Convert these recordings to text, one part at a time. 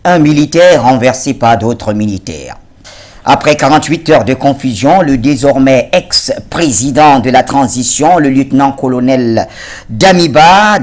un militaire renversé par d'autres militaires. Après 48 heures de confusion, le désormais ex-président de la transition, le lieutenant-colonel Damiba,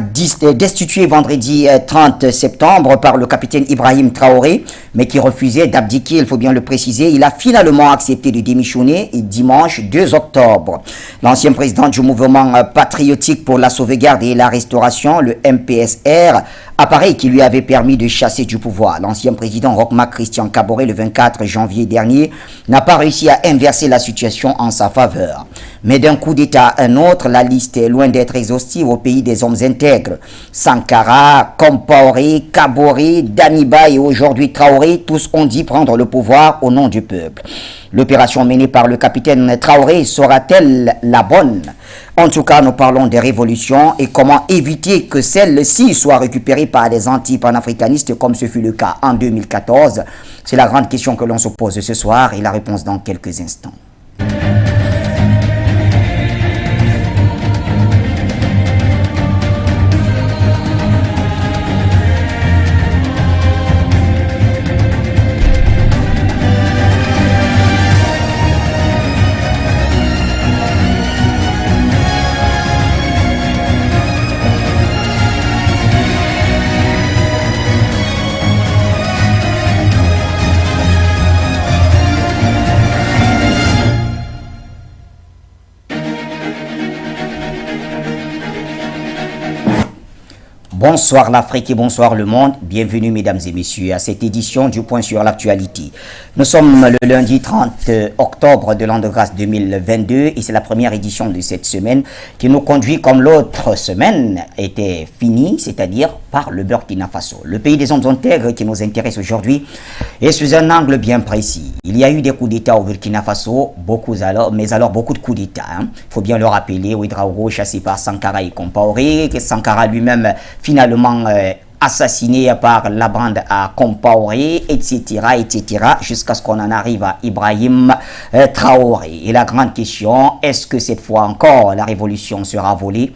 destitué vendredi 30 septembre par le capitaine Ibrahim Traoré, mais qui refusait d'abdiquer, il faut bien le préciser, il a finalement accepté de démissionner dimanche 2 octobre. L'ancien président du mouvement patriotique pour la sauvegarde et la restauration, le MPSR, appareil qui lui avait permis de chasser du pouvoir. L'ancien président Roch-Marc Christian Kaboré, le 24 janvier dernier, n'a pas réussi à inverser la situation en sa faveur. Mais d'un coup d'État à un autre, la liste est loin d'être exhaustive au pays des hommes intègres. Sankara, Compaoré, Kaboré, Damiba et aujourd'hui Traoré, tous ont dit prendre le pouvoir au nom du peuple. L'opération menée par le capitaine Traoré sera-t-elle la bonne? En tout cas, nous parlons des révolutions et comment éviter que celles-ci soient récupérées par des anti-panafricanistes comme ce fut le cas en 2014. C'est la grande question que l'on se pose ce soir et la réponse dans quelques instants. Bonsoir l'Afrique et bonsoir le monde. Bienvenue mesdames et messieurs à cette édition du Point sur l'actualité. Nous sommes le lundi 30 octobre de l'an de grâce 2022 et c'est la première édition de cette semaine qui nous conduit comme l'autre semaine était finie, c'est-à-dire par le Burkina Faso. Le pays des hommes intègres qui nous intéresse aujourd'hui est sous un angle bien précis. Il y a eu des coups d'État au Burkina Faso, beaucoup de coups d'État. Il faut bien le rappeler, Ouedraogo chassé par Sankara et Compaoré, Sankara lui-même finalement assassiné par la bande à Compaoré, etc., jusqu'à ce qu'on en arrive à Ibrahim Traoré. Et la grande question, est-ce que cette fois encore la révolution sera volée?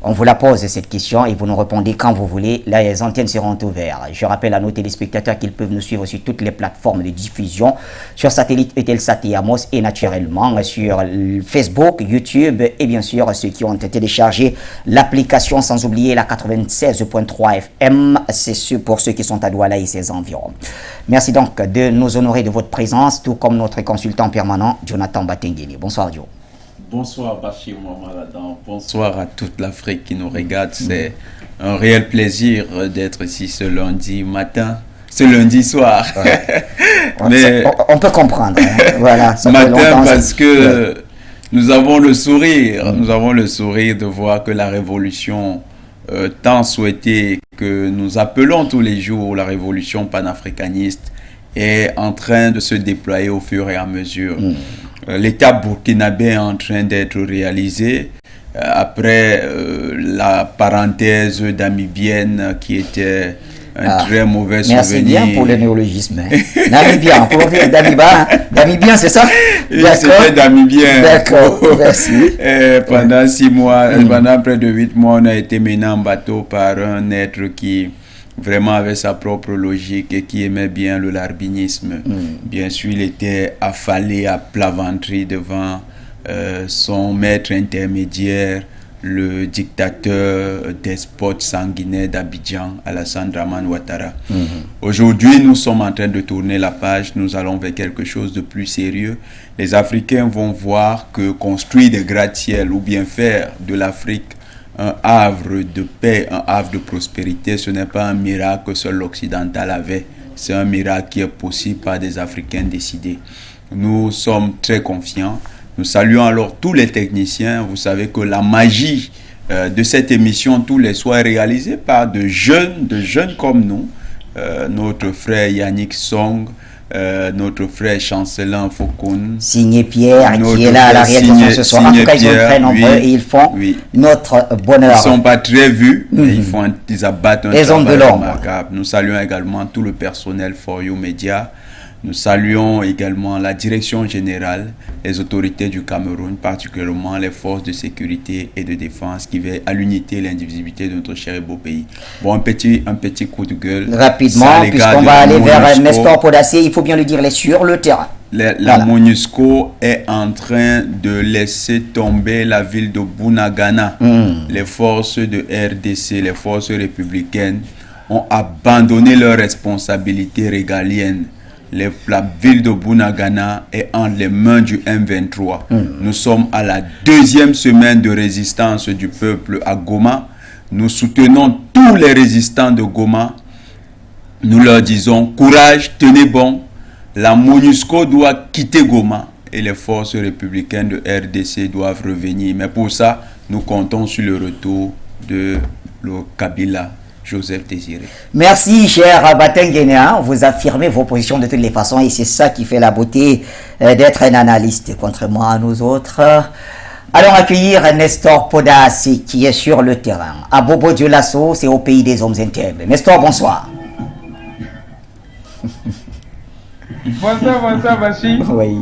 On vous la pose cette question et vous nous répondez quand vous voulez. Les antennes seront ouvertes. Je rappelle à nos téléspectateurs qu'ils peuvent nous suivre sur toutes les plateformes de diffusion, sur satellite Eutelsat et Amos et naturellement sur Facebook, YouTube et bien sûr ceux qui ont téléchargé l'application sans oublier la 96.3 FM. C'est pour ceux qui sont à Douala et ses environs. Merci donc de nous honorer de votre présence, tout comme notre consultant permanent Jonathan Batengeli. Bonsoir Dio. Bonsoir Bachir Mamaladan, bonsoir à toute l'Afrique qui nous regarde. C'est un réel plaisir d'être ici ce lundi matin, ce lundi soir. Ouais. Mais on peut comprendre. Hein. Voilà, ça matin parce que nous avons le sourire, de voir que la révolution tant souhaitée que nous appelons tous les jours la révolution panafricaniste est en train de se déployer au fur et à mesure. L'État burkinabé est en train d'être réalisé après la parenthèse namibienne qui était un très mauvais souvenir. Merci bien pour le néologisme. Namibien, pour dire Namibien, c'est ça? Oui, c'était Namibien. D'accord, merci. Pendant 6 mois, pendant près de 8 mois, on a été mené en bateau par un être qui vraiment avait sa propre logique et qui aimait bien le larbinisme. Bien sûr, il était affalé à plat ventre devant son maître intermédiaire, le dictateur despote sanguinaire d'Abidjan, Alassane Dramane Ouattara. Aujourd'hui, nous sommes en train de tourner la page, nous allons vers quelque chose de plus sérieux. Les Africains vont voir que construire des gratte-ciel ou bien faire de l'Afrique un havre de paix, un havre de prospérité, ce n'est pas un miracle que seul l'occidental avait. C'est un miracle qui est possible par des Africains décidés. Nous sommes très confiants. Nous saluons alors tous les techniciens. Vous savez que la magie de cette émission tous les soirs est réalisée par de jeunes comme nous. Notre frère Yannick Song, notre frère Chancelin Foukoun, signé Pierre qui est là à la réalisation ce soir. En tout cas, ils sont très nombreux et ils font notre bonheur. Ils ne sont pas très vus, mais ils abattent un travail remarquable. Nous saluons également tout le personnel For You Media, Nous saluons également la direction générale, les autorités du Cameroun, particulièrement les forces de sécurité et de défense qui veillent à l'unité et l'indivisibilité de notre cher et beau pays. Bon, un petit coup de gueule. Rapidement, puisqu'on va aller vers Nestor Podasé, il faut bien le dire, il est sur le terrain. La MONUSCO est en train de laisser tomber la ville de Bunagana. Les forces de RDC, les forces républicaines ont abandonné leurs responsabilités régaliennes. La ville de Bunagana est entre les mains du M23. Nous sommes à la 2e semaine de résistance du peuple à Goma. Nous soutenons tous les résistants de Goma. Nous leur disons courage, tenez bon. La MONUSCO doit quitter Goma et les forces républicaines de RDC doivent revenir. Mais pour ça, nous comptons sur le retour de le Kabila, Joseph Désiré. Merci, cher Batenguénéa. Vous affirmez vos positions de toutes les façons et c'est ça qui fait la beauté d'être un analyste, contrairement à nous autres. Allons accueillir Nestor Podasé qui est sur le terrain. À Bobo Dioulasso, c'est au pays des hommes intègres. Nestor, bonsoir. Bonsoir Bachir. Oui.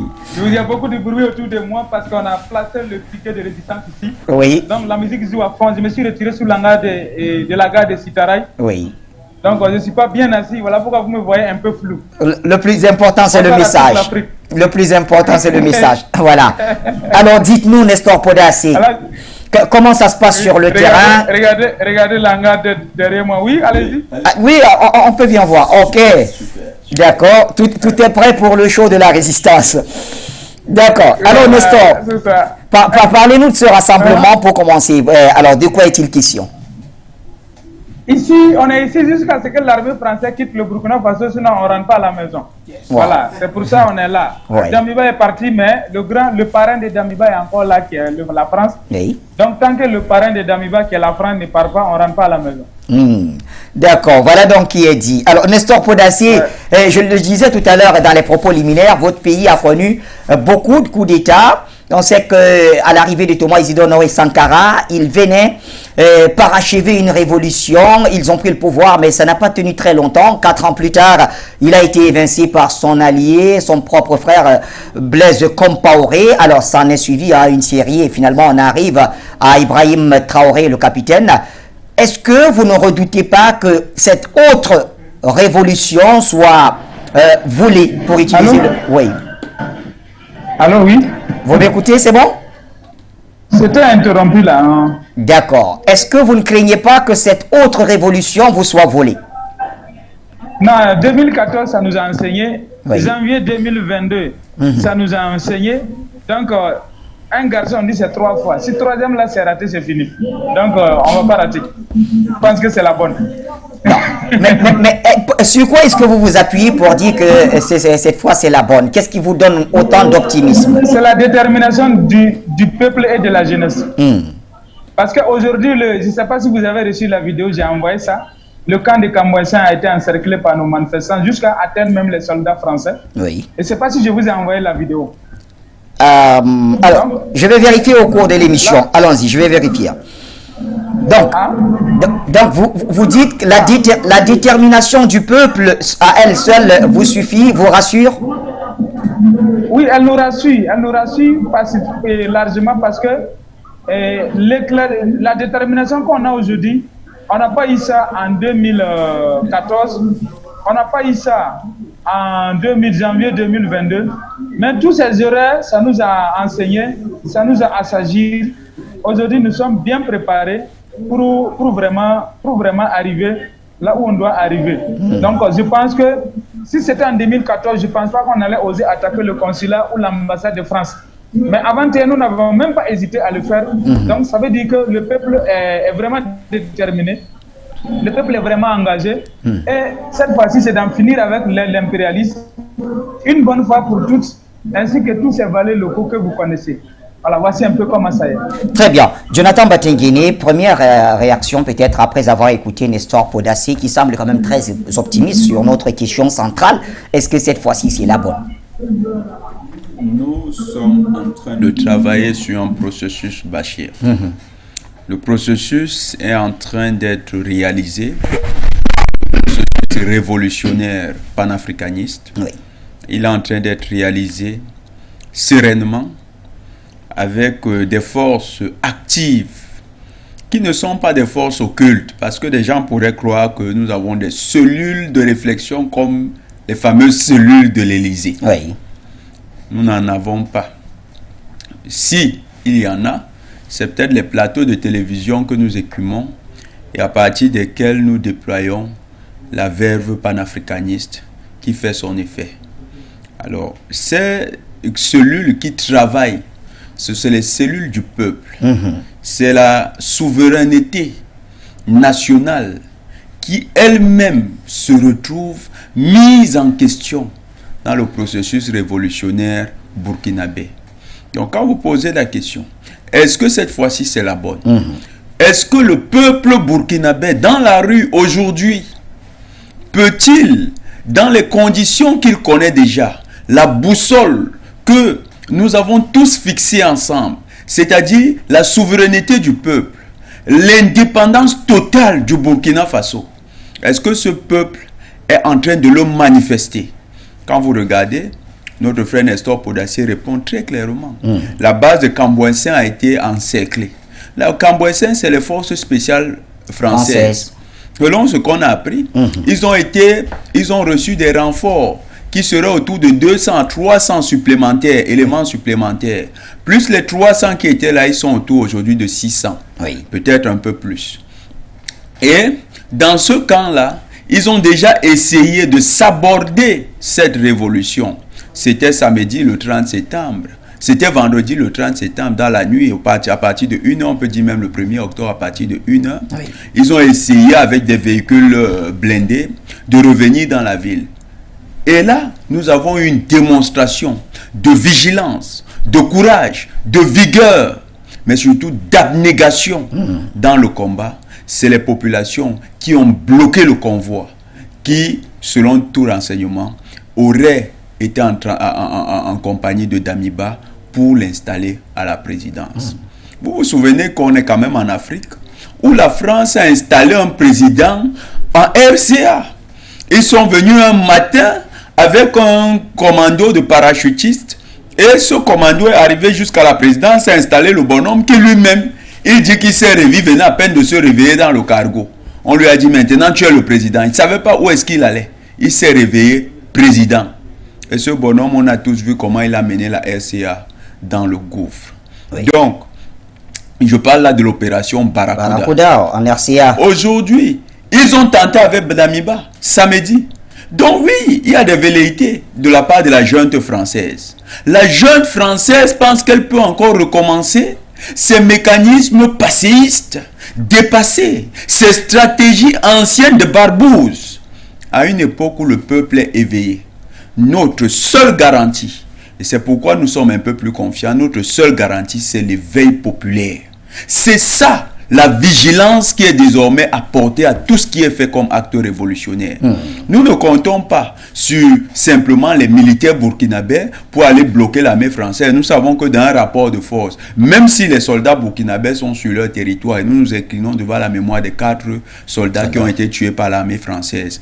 Il y a beaucoup de bruit autour de moi parce qu'on a placé le piquet de résistance ici. Oui. Donc la musique joue à fond. Je me suis retiré sous l'hangar de la gare de Sitaray. Oui. Donc je ne suis pas bien assis. Voilà pourquoi vous me voyez un peu flou. Le plus important, c'est le message. Le plus important, c'est le message. Voilà. Alors dites-nous, Nestor Podasé, comment ça se passe sur le terrain? Regardez l'hangar derrière moi. Oui, allez-y. Oui, on peut bien voir. Ok. D'accord, tout est prêt pour le show de la résistance. D'accord. Alors Nestor, parlez-nous de ce rassemblement pour commencer. Alors, de quoi est-il question? Ici, on est ici jusqu'à ce que l'armée française quitte le Burkina Faso, sinon on ne rentre pas à la maison. Voilà, c'est pour ça qu'on est là. Damiba est parti, mais le parrain de Damiba est encore là, qui est la France. Oui. Donc, tant que le parrain de Damiba, qui est la France, ne part pas, on ne rentre pas à la maison. D'accord, voilà donc qui est dit. Alors, Nestor Podasé, je le disais tout à l'heure dans les propos liminaires, votre pays a connu beaucoup de coups d'État. On sait qu'à l'arrivée de Thomas Isidore Noé Sankara, il venait parachever une révolution. Ils ont pris le pouvoir, mais ça n'a pas tenu très longtemps. 4 ans plus tard, il a été évincé par son allié, son propre frère Blaise Compaoré. Alors, ça en est suivi à une série et finalement, on arrive à Ibrahim Traoré, le capitaine. Est-ce que vous ne redoutez pas que cette autre révolution soit volée, pour utiliser le... Oui. Allô, oui. Vous m'écoutez, c'est bon? C'était interrompu là. Hein. D'accord. Est-ce que vous ne craignez pas que cette autre révolution vous soit volée? Non, 2014, ça nous a enseigné. Oui. Janvier 2022, ça nous a enseigné. Donc, un garçon, on dit c'est 3 fois. Si 3e là, c'est raté, c'est fini. Donc, on ne va pas rater. Je pense que c'est la bonne. Non. mais sur quoi est-ce que vous vous appuyez pour dire que cette fois, c'est la bonne? Qu'est-ce qui vous donne autant d'optimisme? C'est la détermination du peuple et de la jeunesse. Parce qu'aujourd'hui, je ne sais pas si vous avez reçu la vidéo, j'ai envoyé ça. Le camp de Cambouessin a été encerclé par nos manifestants jusqu'à atteindre même les soldats français. Oui. Et je ne sais pas si je vous ai envoyé la vidéo. Alors, je vais vérifier au cours de l'émission. Allons-y, je vais vérifier. Donc vous dites que la détermination du peuple à elle seule vous suffit, vous rassure? Oui, elle nous rassure largement parce que la détermination qu'on a aujourd'hui, on n'a pas eu ça en 2014, on n'a pas eu ça en janvier 2022, mais tous ces erreurs, ça nous a enseigné, ça nous a assagi. Aujourd'hui, nous sommes bien préparés pour vraiment arriver là où on doit arriver. Donc, je pense que si c'était en 2014, je ne pense pas qu'on allait oser attaquer le consulat ou l'ambassade de France. Mais avant, nous n'avons même pas hésité à le faire. Donc, ça veut dire que le peuple est vraiment déterminé. Le peuple est vraiment engagé. Et cette fois-ci, c'est d'en finir avec l'impérialisme, une bonne fois pour toutes, ainsi que tous ces valeurs locaux que vous connaissez. Voilà, voici un peu comment ça est. Très bien. Jonathan Batenguéné, première réaction peut-être après avoir écouté Nestor Podasé, qui semble quand même très optimiste sur notre question centrale. Est-ce que cette fois-ci, c'est la bonne? Nous sommes en train de travailler sur un processus Bachir. Le processus est en train d'être réalisé. Le processus révolutionnaire panafricaniste. Oui. il est en train d'être réalisé sereinement avec des forces actives qui ne sont pas des forces occultes, parce que des gens pourraient croire que nous avons des cellules de réflexion comme les fameuses cellules de l'Élysée. Oui. Nous n'en avons pas. Si il y en a, c'est peut-être les plateaux de télévision que nous écumons et à partir desquels nous déployons la verve panafricaniste qui fait son effet. Alors, ces cellules qui travaillent, ce sont les cellules du peuple. C'est la souveraineté nationale qui elle-même se retrouve mise en question dans le processus révolutionnaire burkinabé. Donc, quand vous posez la question, est-ce que cette fois-ci c'est la bonne? Est-ce que le peuple burkinabé dans la rue aujourd'hui peut-il, dans les conditions qu'il connaît déjà, la boussole que nous avons tous fixée ensemble, c'est-à-dire la souveraineté du peuple, l'indépendance totale du Burkina Faso, est-ce que ce peuple est en train de le manifester? Quand vous regardez, notre frère Nestor Podacier répond très clairement. La base de Cambouensin a été encerclée. La Cambouensin, c'est les forces spéciales françaises. Selon ce qu'on a appris, ils ont reçu des renforts qui seraient autour de 200 à 300 supplémentaires, éléments supplémentaires. Plus les 300 qui étaient là, ils sont autour aujourd'hui de 600. Oui. Peut-être un peu plus. Et dans ce camp-là, ils ont déjà essayé de s'aborder cette révolution. C'était samedi le 30 septembre. C'était vendredi le 30 septembre, dans la nuit, à partir de 1h, on peut dire même le 1er octobre, à partir de 1h. Oui. Ils ont essayé avec des véhicules blindés de revenir dans la ville. Et là, nous avons une démonstration de vigilance, de courage, de vigueur, mais surtout d'abnégation dans le combat. C'est les populations qui ont bloqué le convoi, qui, selon tout renseignement, auraient été en compagnie de Damiba pour l'installer à la présidence. Vous vous souvenez qu'on est quand même en Afrique, où la France a installé un président en RCA. Ils sont venus un matin avec un commando de parachutistes, et ce commando est arrivé jusqu'à la présidence, a installé le bonhomme qui lui-même, il dit qu'il s'est réveillé, venait à peine de se réveiller dans le cargo. On lui a dit maintenant tu es le président. Il ne savait pas où est-ce qu'il allait. Il s'est réveillé président. Et ce bonhomme, on a tous vu comment il a mené la RCA dans le gouffre. Oui. Donc, je parle là de l'opération Barracuda. Barracuda en RCA. Aujourd'hui, ils ont tenté avec Damiba, samedi. Donc oui, il y a des velléités de la part de la junte française. La junte française pense qu'elle peut encore recommencer ces mécanismes passéistes, dépassés, ces stratégies anciennes de barbouze, à une époque où le peuple est éveillé. Notre seule garantie, et c'est pourquoi nous sommes un peu plus confiants, notre seule garantie, c'est l'éveil populaire. C'est ça, la vigilance qui est désormais apportée à tout ce qui est fait comme acte révolutionnaire. Nous ne comptons pas sur simplement les militaires burkinabés pour aller bloquer l'armée française. Nous savons que dans un rapport de force, même si les soldats burkinabés sont sur leur territoire, et nous nous inclinons devant la mémoire des 4 soldats qui ont été tués par l'armée française,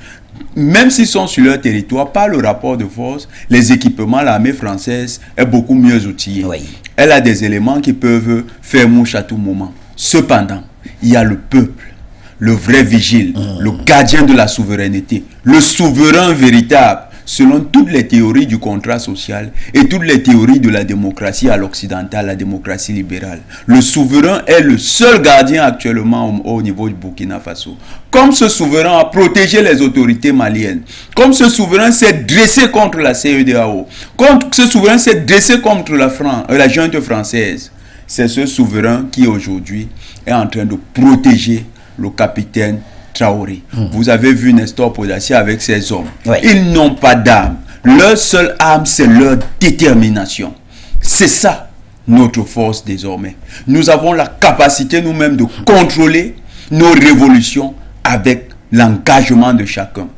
même s'ils sont sur leur territoire, par le rapport de force, les équipements, l'armée française est beaucoup mieux outillée. Oui. Elle a des éléments qui peuvent faire mouche à tout moment. Cependant, il y a le peuple, le vrai vigile, le gardien de la souveraineté, le souverain véritable, selon toutes les théories du contrat social et toutes les théories de la démocratie à l'occidentale, la démocratie libérale. Le souverain est le seul gardien actuellement au niveau du Burkina Faso. Comme ce souverain a protégé les autorités maliennes, comme ce souverain s'est dressé contre la CEDEAO, comme ce souverain s'est dressé contre la junte française, c'est ce souverain qui aujourd'hui est en train de protéger le capitaine Traoré. Vous avez vu Nestor Podacier avec ses hommes. Oui. Ils n'ont pas d'armes. Leur seule arme, c'est leur détermination. C'est ça notre force désormais. Nous avons la capacité nous-mêmes de contrôler nos révolutions avec l'engagement de chacun.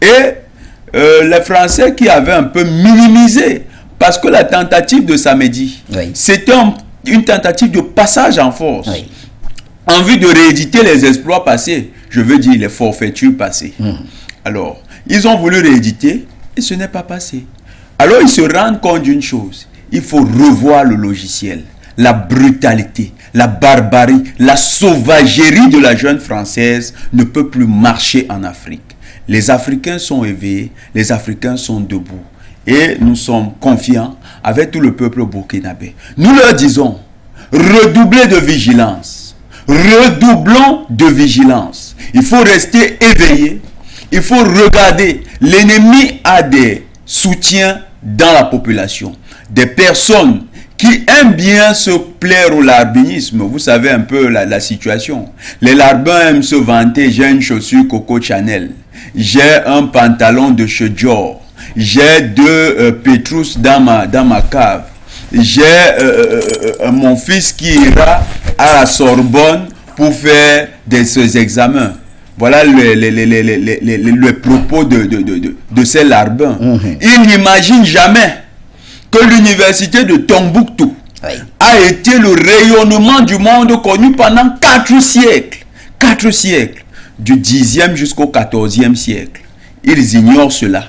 Et les Français qui avaient un peu minimisé, parce que la tentative de samedi, oui, c'était une tentative de passage en force, oui, en vue de rééditer les exploits passés, je veux dire les forfaitures passées. Alors, ils ont voulu rééditer et ce n'est pas passé. Alors ils se rendent compte d'une chose, il faut revoir le logiciel. La brutalité, la barbarie, la sauvagerie de la jeune française ne peut plus marcher en Afrique. Les Africains sont éveillés, les Africains sont debout. Et nous sommes confiants avec tout le peuple burkinabé. Nous leur disons, redoublez de vigilance. Redoublons de vigilance. Il faut rester éveillé. Il faut regarder. L'ennemi a des soutiens dans la population. Des personnes qui aiment bien se plaire au larbinisme. Vous savez un peu la situation. Les larbins aiment se vanter. J'ai une chaussure Coco Chanel. J'ai un pantalon de chez Dior. J'ai 2 Petrus dans ma cave. J'ai mon fils qui ira à la Sorbonne pour faire ses examens. Voilà le propos de ces larbins. Ils n'imaginent jamais que l'université de Tombouctou a été le rayonnement du monde connu pendant 4 siècles. 4 siècles. Du 10e jusqu'au 14e siècle. Ils ignorent cela.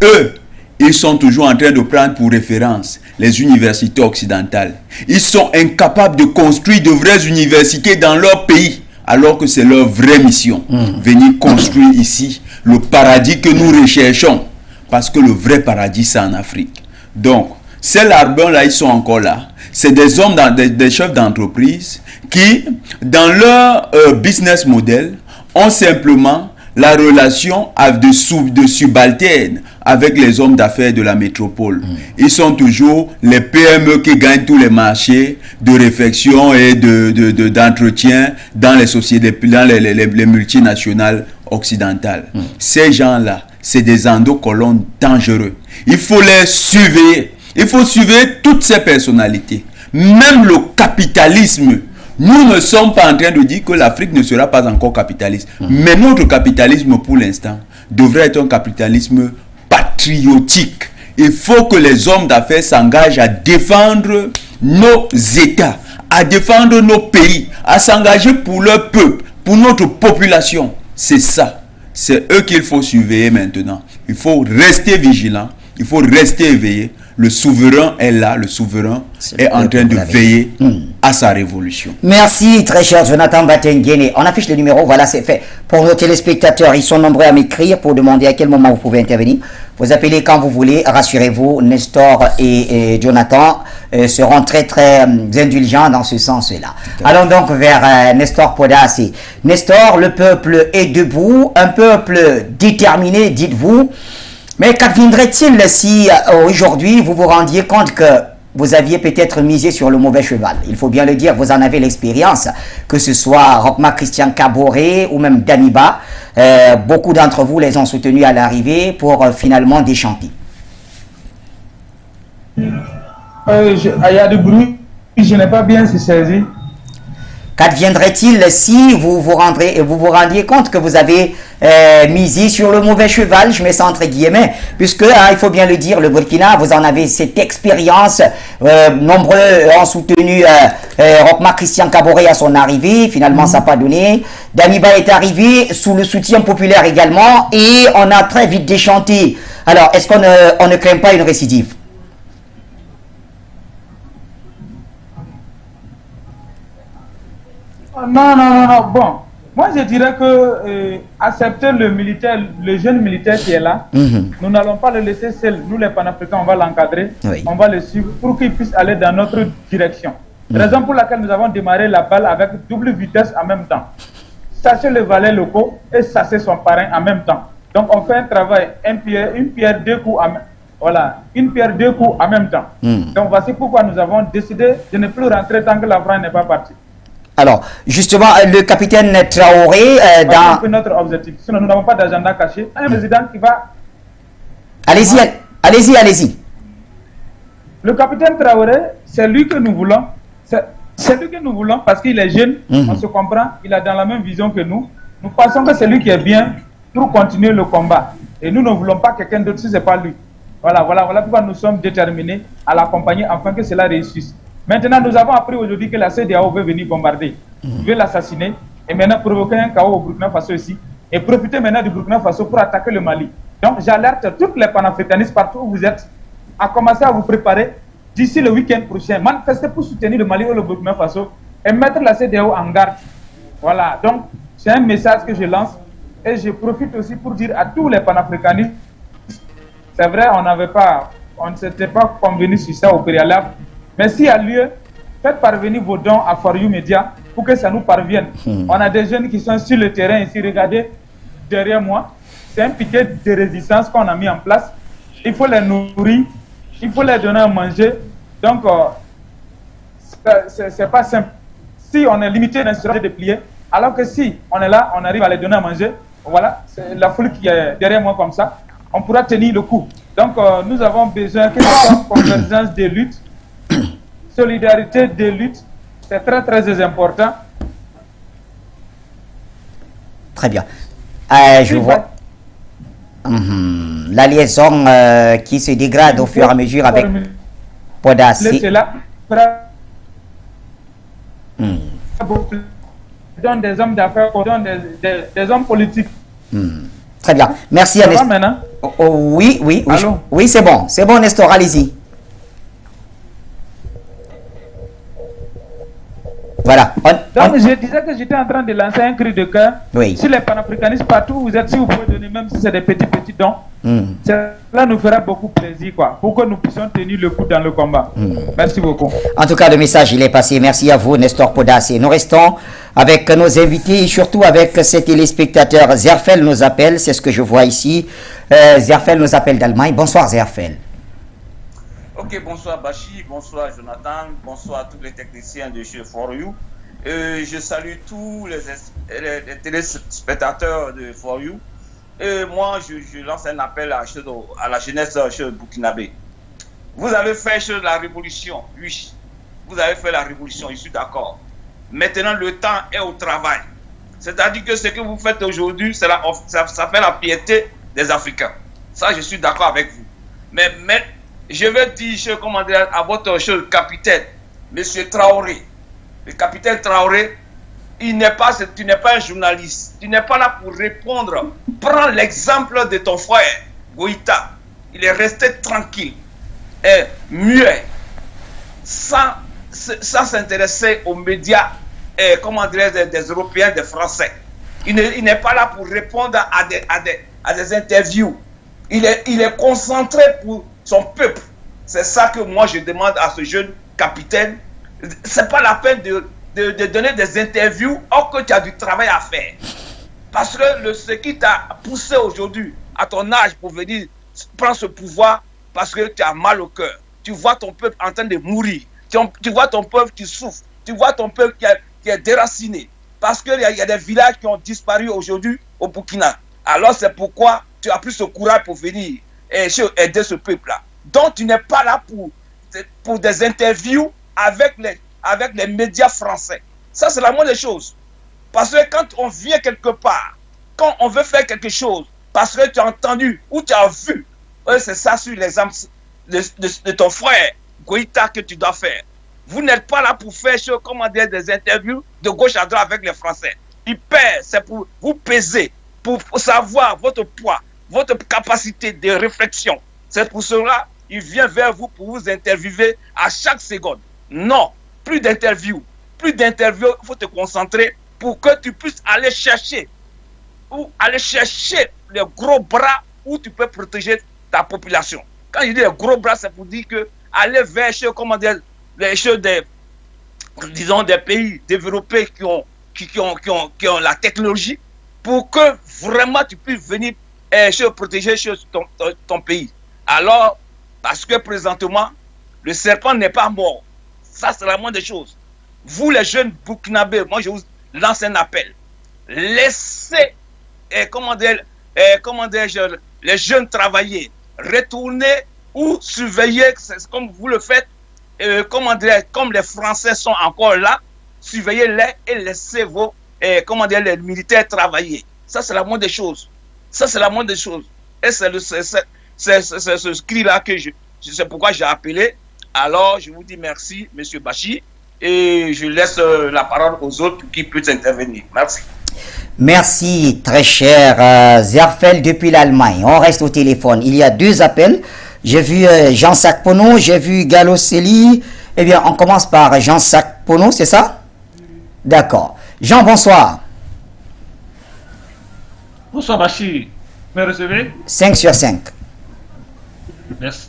Eux, ils sont toujours en train de prendre pour référence les universités occidentales. Ils sont incapables de construire de vraies universités dans leur pays, alors que c'est leur vraie mission. Venir construire ici le paradis que nous recherchons. Parce que le vrai paradis, c'est en Afrique. Donc, ces larbins-là, ils sont encore là. C'est des hommes, des chefs d'entreprise qui, dans leur business model, ont simplement la relation de subalterne avec les hommes d'affaires de la métropole. Ils sont toujours les PME qui gagnent tous les marchés de réflexion et d'entretien dans les sociétés, dans les multinationales occidentales. Ces gens-là, c'est des endocolons dangereux. Il faut les surveiller. Il faut surveiller toutes ces personnalités. Même le capitalisme. Nous ne sommes pas en train de dire que l'Afrique ne sera pas encore capitaliste. Mais notre capitalisme, pour l'instant, devrait être un capitalisme patriotique. Il faut que les hommes d'affaires s'engagent à défendre nos États, à défendre nos pays, à s'engager pour leur peuple, pour notre population. C'est ça. C'est eux qu'il faut surveiller maintenant. Il faut rester vigilant, il faut rester éveillé. Le souverain est là, le souverain est en train de veiller à sa révolution. Merci très cher Jonathan Batengene. On affiche le numéro, voilà c'est fait. Pour nos téléspectateurs, ils sont nombreux à m'écrire pour demander à quel moment vous pouvez intervenir. Vous appelez quand vous voulez, rassurez-vous, Nestor et Jonathan seront très indulgents dans ce sens-là. Allons donc vers Nestor Podassi. Nestor, le peuple est debout, un peuple déterminé, dites-vous. Mais qu'adviendrait-il si aujourd'hui vous vous rendiez compte que vous aviez peut-être misé sur le mauvais cheval? Il faut bien le dire, vous en avez l'expérience, que ce soit Rochma Christian Kaboré ou même Damiba. Beaucoup d'entre vous les ont soutenus à l'arrivée pour finalement déchanter. Il y a du bruit, je n'ai pas bien saisi. Qu'adviendrait-il si vous vous rendiez compte que vous avez misé sur le mauvais cheval, je mets ça entre guillemets, puisque il faut bien le dire, le Burkina, vous en avez cette expérience, nombreux ont soutenu Rochma Christian Kaboré à son arrivée, finalement ça n'a pas donné. Damiba est arrivé sous le soutien populaire également et on a très vite déchanté. Alors, est-ce qu'on ne craint pas une récidive? Non. Bon, moi je dirais que accepter le jeune militaire qui est là, nous n'allons pas le laisser seul. Nous les panafricains, on va l'encadrer, on va le suivre pour qu'il puisse aller dans notre direction. Raison pour laquelle nous avons démarré la balle avec double vitesse en même temps. Chasser les valets locaux et chasser son parrain en même temps. Donc on fait un travail, une pierre, deux coups en même temps. Voilà, une pierre, deux coups en même temps. Donc voici pourquoi nous avons décidé de ne plus rentrer tant que la France n'est pas partie. Alors, justement, le capitaine Traoré, C'est notre objectif. Sinon, nous n'avons pas d'agenda caché. Un président qui va... Allez-y. Le capitaine Traoré, c'est lui que nous voulons. C'est lui que nous voulons parce qu'il est jeune, on se comprend, il a dans la même vision que nous. Nous pensons que c'est lui qui est bien pour continuer le combat. Et nous ne voulons pas quelqu'un d'autre si ce n'est pas lui. Voilà pourquoi nous sommes déterminés à l'accompagner afin que cela réussisse. Maintenant, nous avons appris aujourd'hui que la CEDEAO veut venir bombarder, veut l'assassiner et maintenant provoquer un chaos au Burkina Faso ici et profiter maintenant du Burkina Faso pour attaquer le Mali. Donc, j'alerte tous les panafricanistes partout où vous êtes à commencer à vous préparer d'ici le week-end prochain. Manifester pour soutenir le Mali ou le Burkina Faso et mettre la CEDEAO en garde. Voilà, donc c'est un message que je lance et je profite aussi pour dire à tous les panafricanistes, c'est vrai, on ne s'était pas convenu sur ça au préalable, mais s'il y a lieu, faites parvenir vos dons à For You Media pour que ça nous parvienne. On a des jeunes qui sont sur le terrain ici, regardez derrière moi, c'est un piquet de résistance qu'on a mis en place. Il faut les nourrir, il faut les donner à manger, donc c'est pas simple. Si on est limité dans ce déplié, alors que si on est là, on arrive à les donner à manger, voilà, c'est la foule qui est derrière moi comme ça, on pourra tenir le coup. Donc nous avons besoin que ce soit convergence des luttes, solidarité des luttes, c'est très très important. Très bien. Je vois la liaison qui se dégrade au fur et à mesure avec Podassi. Donne des hommes d'affaires, donne des hommes politiques. Très bien. Merci à Nestor. Oui, oui, c'est bon, Nestor, allez-y. Voilà. Donc, je disais que j'étais en train de lancer un cri de cœur. Oui. Si les panafricanistes partout où vous êtes, si vous pouvez donner, même si c'est des petits dons, cela nous fera beaucoup plaisir, quoi, pour que nous puissions tenir le coup dans le combat. Merci beaucoup. En tout cas, le message, il est passé. Merci à vous, Nestor Podassi. Nous restons avec nos invités et surtout avec ces téléspectateurs. Zerfel nous appelle, c'est ce que je vois ici. Zerfel nous appelle d'Allemagne. Bonsoir, Zerfel. Ok, bonsoir Bachi, bonsoir Jonathan, bonsoir à tous les techniciens de chez For You. Je salue tous les téléspectateurs de For You. Moi, je lance un appel à la jeunesse chez Burkinabé. Vous avez fait la révolution, oui. Vous avez fait la révolution, je suis d'accord. Maintenant, le temps est au travail. C'est-à-dire que ce que vous faites aujourd'hui, ça fait la piété des Africains. Ça, je suis d'accord avec vous. Mais je vais dire, comment dire, à votre capitaine, Monsieur Traoré. Le capitaine Traoré, tu n'es pas un journaliste. Tu n'es pas là pour répondre. Prends l'exemple de ton frère, Goïta. Il est resté tranquille, et muet, sans s'intéresser aux médias, comment dire, des Européens, des Français. Il n'est pas là pour répondre à des interviews. Il est concentré pour son peuple. C'est ça que moi je demande à ce jeune capitaine. C'est pas la peine de donner des interviews or que tu as du travail à faire. Parce que ce qui t'a poussé aujourd'hui à ton âge pour venir prendre ce pouvoir, parce que tu as mal au cœur. Tu vois ton peuple en train de mourir. Tu vois ton peuple qui souffre. Tu vois ton peuple qui est déraciné. Parce qu'il y a des villages qui ont disparu aujourd'hui au Burkina. Alors c'est pourquoi tu as pris ce courage pour venir aider ce peuple-là. Donc tu n'es pas là pour des interviews avec les médias français. Ça c'est la moindre des choses. Parce que quand on vient quelque part, quand on veut faire quelque chose, parce que tu as entendu ou tu as vu, c'est ça sur l'exemple de ton frère Goïta que tu dois faire. Vous n'êtes pas là pour faire comment dire, des interviews de gauche à droite avec les Français. Ils paient, c'est pour vous peser, pour savoir votre poids, votre capacité de réflexion. C'est pour cela qu'il vient vers vous pour vous interviewer à chaque seconde. Non, plus d'interviews. Plus d'interviews, il faut te concentrer pour que tu puisses aller chercher les gros bras où tu peux protéger ta population. Quand je dis les gros bras, c'est pour dire que aller vers comment dire, les choses des pays développés qui ont la technologie pour que vraiment tu puisses venir protéger ton pays. Alors, parce que présentement, le serpent n'est pas mort. Ça, c'est la moindre des choses. Vous, les jeunes Burkinabés, moi, je vous lance un appel. Laissez, les jeunes travailler. Retournez ou surveiller, comme vous le faites, comme les Français sont encore là, surveillez-les et laissez les militaires travailler. Ça, c'est la moindre des choses. Ça, c'est la moindre des choses. Et c'est ce cri-là que c'est pourquoi j'ai appelé. Alors, je vous dis merci, Monsieur Bachi, et je laisse la parole aux autres qui peuvent intervenir. Merci. Merci, très cher Zerfel depuis l'Allemagne. On reste au téléphone. Il y a deux appels. J'ai vu Jean Sakpono, j'ai vu Gallo Célie. Eh bien, on commence par Jean Sakpono, c'est ça? D'accord. Jean, bonsoir. Bonsoir Bachir. Me recevez? 5 sur 5. Merci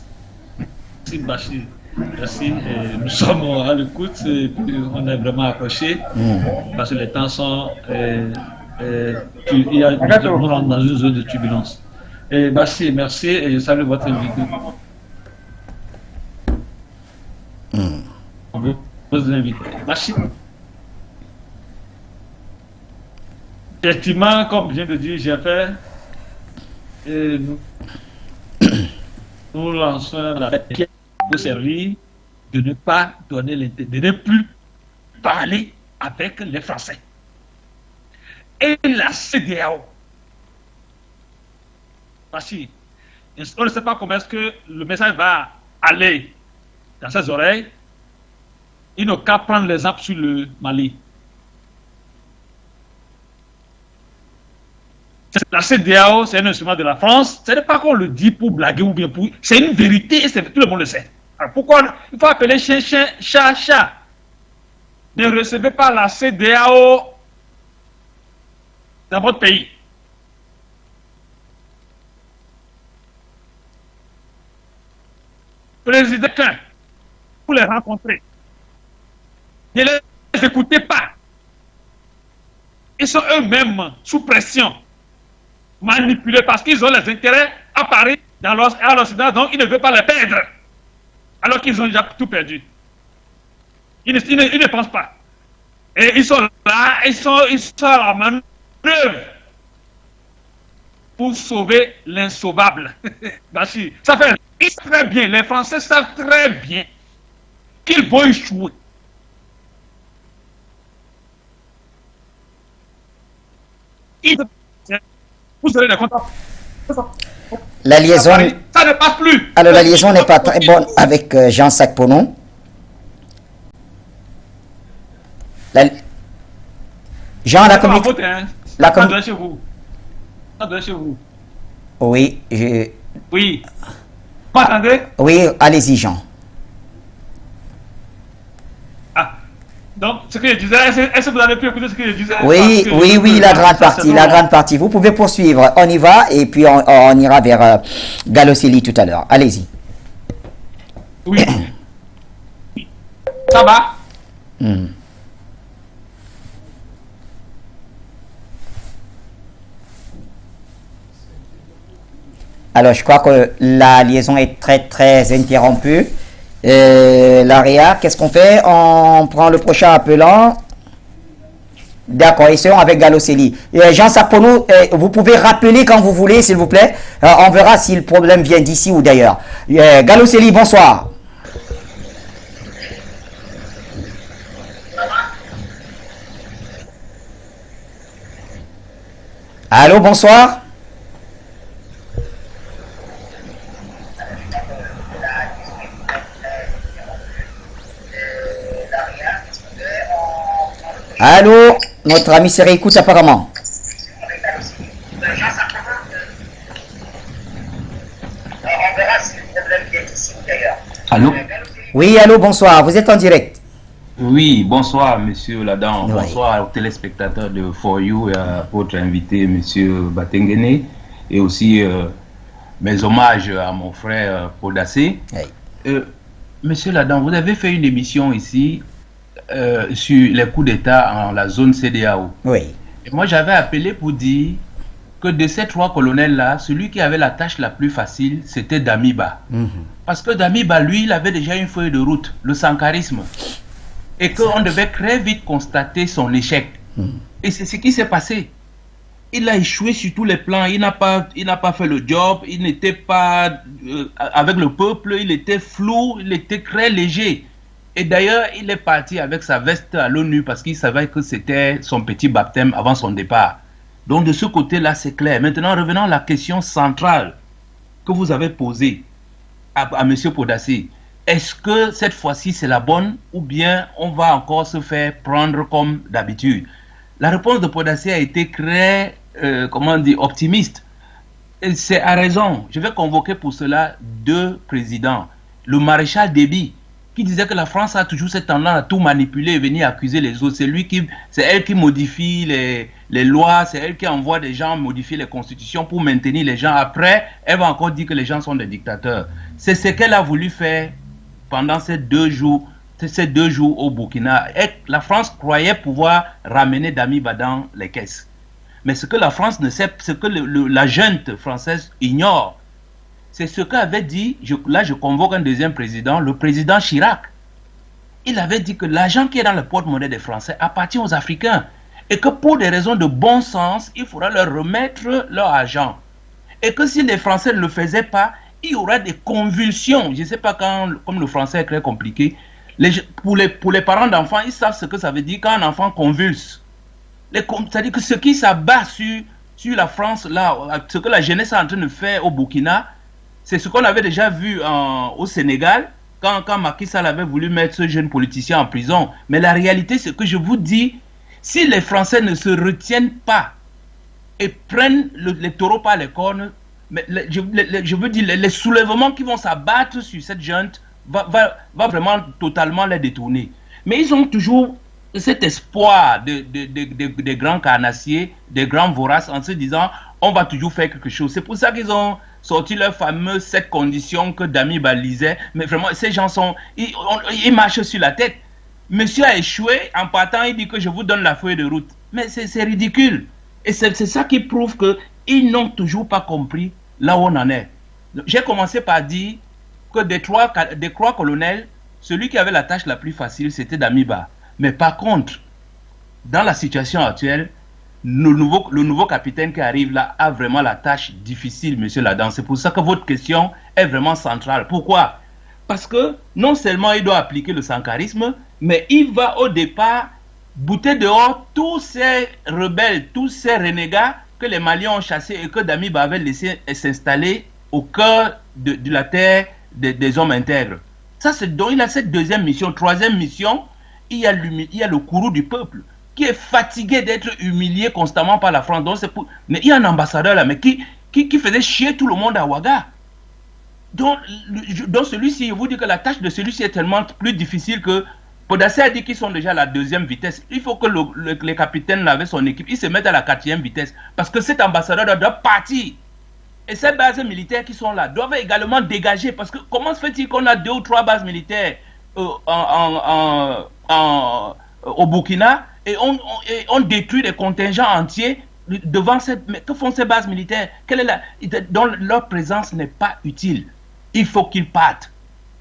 Bachir. Merci. Nous sommes à l'écoute et puis on est vraiment accrochés parce que les temps sont... nous rentrons dans une zone de turbulence. Bachir, merci et je salue votre invité. On veut vous inviter. Bachir. Effectivement, comme je viens de dire, j'ai fait... nous lançons la qui peut servir de ne pas donner de ne plus parler avec les Français. Et la CEDEAO. Parce qu'on ne sait pas comment est-ce que le message va aller dans ses oreilles. Il n'a qu'à prendre l'exemple sur le Mali. La CEDEAO, c'est un instrument de la France. Ce n'est pas qu'on le dit pour blaguer ou bien pour... C'est une vérité et tout le monde le sait. Alors pourquoi il faut appeler chien, chien, chat, chat? Ne recevez pas la CEDEAO dans votre pays. Président, vous les rencontrez. Ne les écoutez pas. Ils sont eux-mêmes sous pression, manipulés parce qu'ils ont les intérêts à Paris, à l'Occident, donc ils ne veulent pas les perdre. Alors qu'ils ont déjà tout perdu. Ils ne pensent pas. Et ils sont là, ils sont à la manœuvre pour sauver l'insauvable. Ça fait très bien, les Français savent très bien qu'ils vont échouer. Vous serez contents. La liaison, ça ne passe plus. alors la liaison n'est pas très bonne avec Jean Sakpono. Jean, la communication. Ça chez vous. Ça doit chez vous. Oui, Oui. Vous m'entendez? Oui, allez-y, Jean. Ah. Donc, ce que je disais, est-ce que vous avez pu écouter ce que je disais? Oui, la grande partie. Vous pouvez poursuivre. On y va et puis on ira vers Gallo Célie tout à l'heure. Allez-y. Oui. Ça va? Alors, je crois que la liaison est très interrompue. L'AREA, qu'est-ce qu'on fait? On prend le prochain appelant. D'accord, essayons avec Gallo Célie. Jean Sakpono, vous pouvez rappeler quand vous voulez, s'il vous plaît. On verra si le problème vient d'ici ou d'ailleurs. Gallo Célie, bonsoir. Allô, bonsoir. Allô, notre ami se réécoute apparemment. Allô? Oui, allô, bonsoir. Vous êtes en direct. Oui, bonsoir, monsieur Ladan. Oui. Bonsoir aux téléspectateurs de For You et à votre invité, monsieur Batengene. Et aussi mes hommages à mon frère Podassé. Oui. Monsieur Ladan, vous avez fait une émission ici sur les coups d'État en la zone CEDEAO. Oui. Et moi, j'avais appelé pour dire que de ces trois colonels-là, celui qui avait la tâche la plus facile, c'était Damiba. Parce que Damiba, lui, il avait déjà une feuille de route, le sankarisme. Et qu'on devait très vite constater son échec. Et c'est ce qui s'est passé. Il a échoué sur tous les plans. Il n'a pas fait le job. Il n'était pas avec le peuple. Il était flou. Il était très léger. Et d'ailleurs, il est parti avec sa veste à l'ONU parce qu'il savait que c'était son petit baptême avant son départ. Donc de ce côté-là, c'est clair. Maintenant, revenons à la question centrale que vous avez posée à M. Podassé. Est-ce que cette fois-ci c'est la bonne ou bien on va encore se faire prendre comme d'habitude? La réponse de Podassé a été très, optimiste. C'est à raison. Je vais convoquer pour cela 2 présidents. Le maréchal Déby, qui disait que la France a toujours cette tendance à tout manipuler et venir accuser les autres. C'est elle qui modifie les lois, c'est elle qui envoie des gens modifier les constitutions pour maintenir les gens. Après, elle va encore dire que les gens sont des dictateurs. C'est ce qu'elle a voulu faire pendant ces 2 jours au Burkina. La France croyait pouvoir ramener Damiba dans les caisses. Mais ce que la France ne sait, ce que la junte française ignore, c'est ce qu'avait dit, là je convoque un deuxième président, le président Chirac. Il avait dit que l'argent qui est dans le porte-monnaie des Français appartient aux Africains. Et que pour des raisons de bon sens, il faudra leur remettre leur argent. Et que si les Français ne le faisaient pas, il y aura des convulsions. Je ne sais pas quand, comme le français est très compliqué, pour les parents d'enfants, ils savent ce que ça veut dire quand un enfant convulse. C'est-à-dire que ce qui s'abat sur la France, là, ce que la jeunesse est en train de faire au Burkina, c'est ce qu'on avait déjà vu au Sénégal, quand Macky Sall avait voulu mettre ce jeune politicien en prison. Mais la réalité, c'est que je vous dis, si les Français ne se retiennent pas et prennent les taureaux par les cornes, je veux dire, les soulèvements qui vont s'abattre sur cette junte va vraiment totalement les détourner. Mais ils ont toujours cet espoir des grands carnassiers, des grands voraces, en se disant on va toujours faire quelque chose. C'est pour ça qu'ils ont sorti leur fameux 7 conditions que Damiba lisait. Mais vraiment, ces gens ils marchent sur la tête. Monsieur a échoué, en partant, il dit que je vous donne la feuille de route. Mais c'est ridicule. Et c'est ça qui prouve qu'ils n'ont toujours pas compris là où on en est. J'ai commencé par dire que des trois colonels, celui qui avait la tâche la plus facile, c'était Damiba. Mais par contre, dans la situation actuelle, le nouveau capitaine qui arrive là a vraiment la tâche difficile, monsieur Ladan. C'est pour ça que votre question est vraiment centrale. Pourquoi? Parce que non seulement il doit appliquer le sankarisme, mais il va au départ bouter dehors tous ces rebelles, tous ces renégats que les Maliens ont chassés et que Damiba avait laissé s'installer au cœur de la terre des hommes intègres. Ça, donc il a cette deuxième mission. Troisième mission, il y a le courroux du peuple qui est fatigué d'être humilié constamment par la France. Donc mais il y a un ambassadeur là, mais qui faisait chier tout le monde à Ouaga. Donc celui-ci, je vous dis que la tâche de celui-ci est tellement plus difficile que Podasser a dit qu'ils sont déjà à la 2e vitesse. Il faut que les capitaines là, avec son équipe, ils se mettent à la 4e vitesse. Parce que cet ambassadeur doit partir. Et ces bases militaires qui sont là doivent également dégager. Parce que comment se fait-il qu'on a 2 ou 3 bases militaires au Burkina et on détruit des contingents entiers devant mais que font ces bases militaires? Dont leur présence n'est pas utile. Il faut qu'ils partent.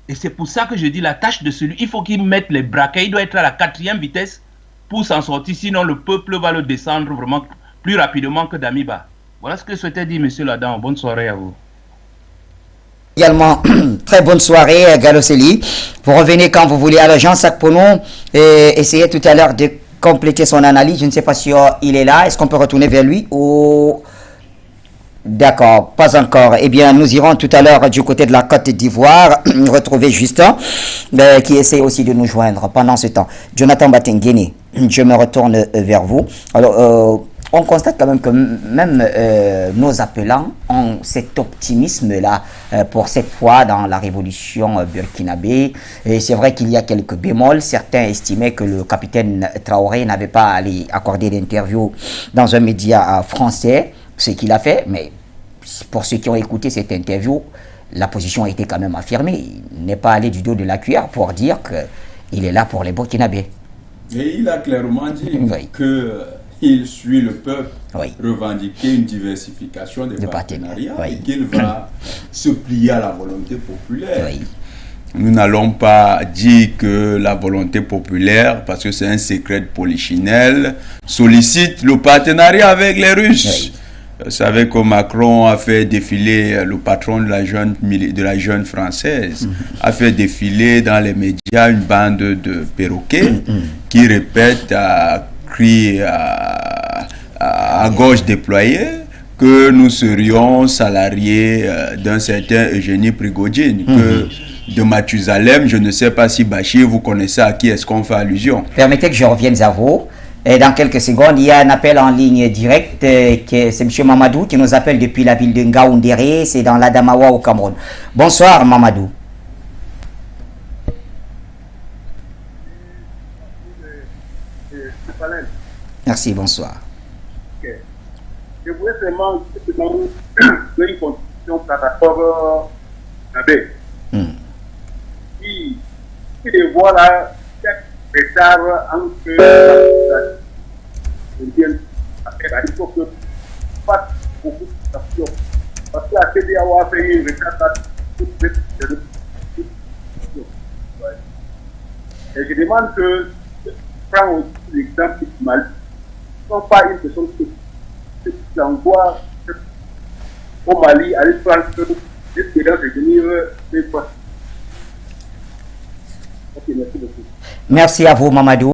Et c'est pour ça que je dis la tâche de celui, il faut qu'il mette les braquets, il doit être à la 4e vitesse pour s'en sortir, sinon le peuple va le descendre vraiment plus rapidement que Damiba. Voilà ce que je souhaitais dire, monsieur Ladan. Bonne soirée à vous. Également, très bonne soirée, Galoseli. Vous revenez quand vous voulez. Alors, Jean-Sac Ponon essayait tout à l'heure de compléter son analyse. Je ne sais pas si il est là. Est-ce qu'on peut retourner vers lui ou... D'accord, pas encore. Eh bien, nous irons tout à l'heure du côté de la Côte d'Ivoire retrouver Justin, qui essaie aussi de nous joindre pendant ce temps. Jonathan Batengene, je me retourne vers vous. Alors, on constate quand même que même nos appelants ont cet optimisme-là pour cette fois dans la révolution burkinabé. Et c'est vrai qu'il y a quelques bémols. Certains estimaient que le capitaine Traoré n'avait pas à aller accorder d'interview dans un média français, ce qu'il a fait, mais pour ceux qui ont écouté cette interview, la position a été quand même affirmée. Il n'est pas allé du dos de la cuillère pour dire qu'il est là pour les Burkinabés. Et il a clairement dit qu'il suit le peuple, revendiquer une diversification des partenariats et qu'il va se plier à la volonté populaire. Nous n'allons pas dire que la volonté populaire, parce que c'est un secret de polichinelle, sollicite le partenariat avec les Russes. Vous savez que Macron a fait défiler, le patron de la jeune française, a fait défiler dans les médias une bande de perroquets qui répètent à cri à gauche déployée que nous serions salariés d'un certain Eugénie Prigogine, que de Mathusalem, je ne sais pas si Bachir, vous connaissez à qui est-ce qu'on fait allusion. Permettez que je revienne à vous. dans quelques secondes. Il y a un appel en ligne direct. C'est M. Mamadou qui nous appelle depuis la ville de Ngaoundéré. C'est dans l'Adamawa au Cameroun. Bonsoir Mamadou. Merci, bonsoir. Okay. Je voulais seulement une constitution par rapport à B. Qui voit là quelques retards entre il faut que fasse beaucoup d'actions. Parce que la CDAO a fait une retard et je demande que prends aussi l'exemple du Mali. Ils ne sont pas une personne qui envoie au Mali aller prendre l'espérance de venir des fois. Ok, merci beaucoup. Merci à vous, Mamadou.